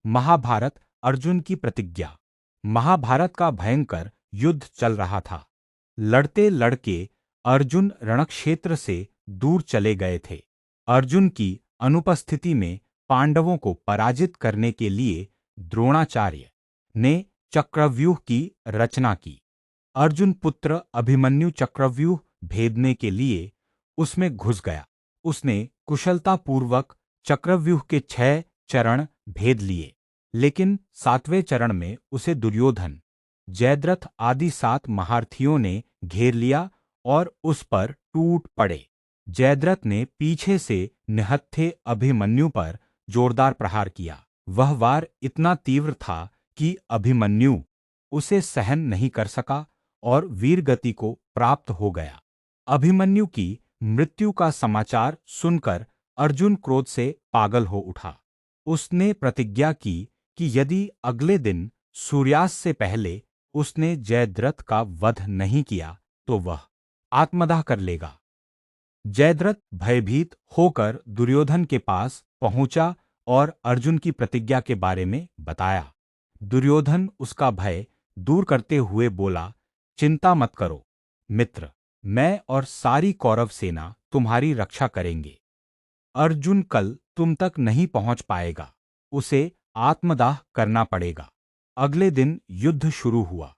महाभारत। अर्जुन की प्रतिज्ञा। महाभारत का भयंकर युद्ध चल रहा था। लड़ते लड़के अर्जुन रणक्षेत्र से दूर चले गए थे। अर्जुन की अनुपस्थिति में पांडवों को पराजित करने के लिए द्रोणाचार्य ने चक्रव्यूह की रचना की। अर्जुन पुत्र अभिमन्यु चक्रव्यूह भेदने के लिए उसमें घुस गया। उसने कुशलतापूर्वक चक्रव्यूह के 6 चरण भेद लिए, लेकिन 7वें चरण में उसे दुर्योधन, जयद्रथ आदि 7 महारथियों ने घेर लिया और उस पर टूट पड़े। जयद्रथ ने पीछे से निहत्थे अभिमन्यु पर जोरदार प्रहार किया। वह वार इतना तीव्र था कि अभिमन्यु उसे सहन नहीं कर सका और वीरगति को प्राप्त हो गया। अभिमन्यु की मृत्यु का समाचार सुनकर अर्जुन क्रोध से पागल हो उठा। उसने प्रतिज्ञा की कि यदि अगले दिन सूर्यास्त से पहले उसने जयद्रथ का वध नहीं किया तो वह आत्मदाह कर लेगा। जयद्रथ भयभीत होकर दुर्योधन के पास पहुंचा और अर्जुन की प्रतिज्ञा के बारे में बताया। दुर्योधन उसका भय दूर करते हुए बोला, चिंता मत करो मित्र, मैं और सारी कौरव सेना तुम्हारी रक्षा करेंगे। अर्जुन कल तुम तक नहीं पहुंच पाएगा, उसे आत्मदाह करना पड़ेगा। अगले दिन युद्ध शुरू हुआ।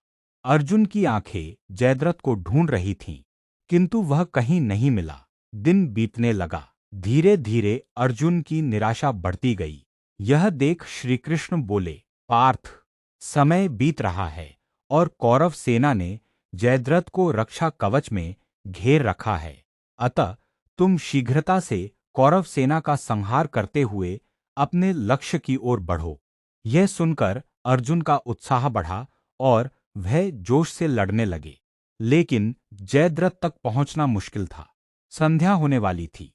अर्जुन की आंखें जयद्रथ को ढूंढ रही थीं, किंतु वह कहीं नहीं मिला। दिन बीतने लगा। धीरे धीरे अर्जुन की निराशा बढ़ती गई। यह देख श्रीकृष्ण बोले, पार्थ, समय बीत रहा है और कौरव सेना ने जयद्रथ को रक्षा कवच में घेर रखा है। अतः तुम शीघ्रता से कौरव सेना का संहार करते हुए अपने लक्ष्य की ओर बढ़ो। यह सुनकर अर्जुन का उत्साह बढ़ा और वह जोश से लड़ने लगे। लेकिन जयद्रथ तक पहुंचना मुश्किल था। संध्या होने वाली थी।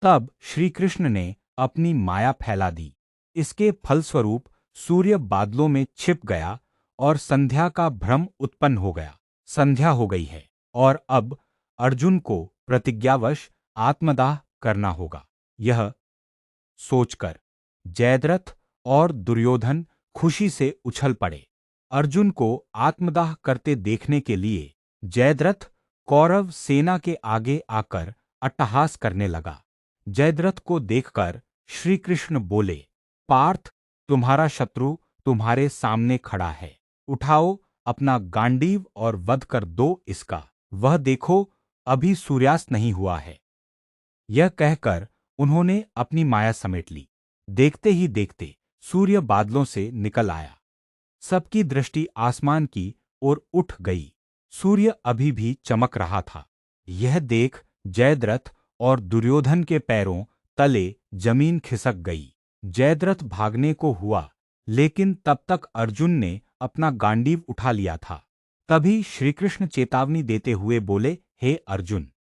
तब श्री कृष्ण ने अपनी माया फैला दी। इसके फलस्वरूप सूर्य बादलों में छिप गया और संध्या का भ्रम उत्पन्न हो गया। संध्या हो गई है और अब अर्जुन को प्रतिज्ञावश आत्मदाह करना होगा। यह सोचकर जयद्रथ और दुर्योधन खुशी से उछल पड़े। अर्जुन को आत्मदाह करते देखने के लिए जयद्रथ कौरव सेना के आगे आकर अट्टहास करने लगा। जयद्रथ को देखकर श्री कृष्ण बोले, पार्थ, तुम्हारा शत्रु तुम्हारे सामने खड़ा है। उठाओ अपना गांडीव और वध कर दो इसका। वह देखो, अभी सूर्यास्त नहीं हुआ है। यह कहकर उन्होंने अपनी माया समेट ली। देखते ही देखते सूर्य बादलों से निकल आया। सबकी दृष्टि आसमान की ओर उठ गई। सूर्य अभी भी चमक रहा था। यह देख जयद्रथ और दुर्योधन के पैरों तले जमीन खिसक गई। जयद्रथ भागने को हुआ, लेकिन तब तक अर्जुन ने अपना गांडीव उठा लिया था। तभी श्रीकृष्ण चेतावनी देते हुए बोले, हे अर्जुन,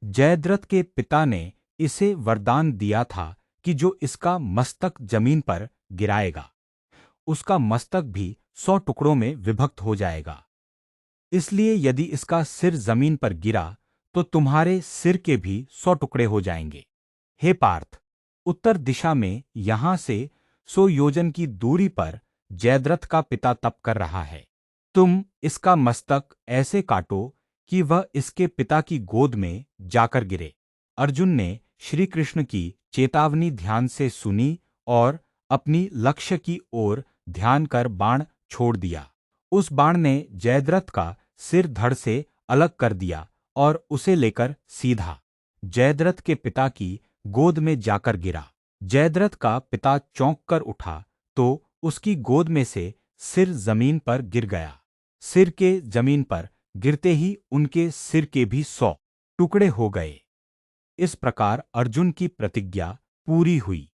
जयद्रथ के पिता ने इसे वरदान दिया था कि जो इसका मस्तक जमीन पर गिराएगा, उसका मस्तक भी 100 टुकड़ों में विभक्त हो जाएगा। इसलिए यदि इसका सिर जमीन पर गिरा तो तुम्हारे सिर के भी 100 टुकड़े हो जाएंगे। हे पार्थ, उत्तर दिशा में यहां से 100 योजन की दूरी पर जयद्रथ का पिता तप कर रहा है। तुम इसका मस्तक ऐसे काटो कि वह इसके पिता की गोद में जाकर गिरे। अर्जुन ने श्री कृष्ण की चेतावनी ध्यान से सुनी और अपनी लक्ष्य की ओर ध्यान कर बाण छोड़ दिया। उस बाण ने जयद्रथ का सिर धड़ से अलग कर दिया और उसे लेकर सीधा जयद्रथ के पिता की गोद में जाकर गिरा। जयद्रथ का पिता चौंक कर उठा तो उसकी गोद में से सिर जमीन पर गिर गया। सिर के जमीन पर गिरते ही उनके सिर के भी 100 टुकड़े हो गए। इस प्रकार अर्जुन की प्रतिज्ञा पूरी हुई।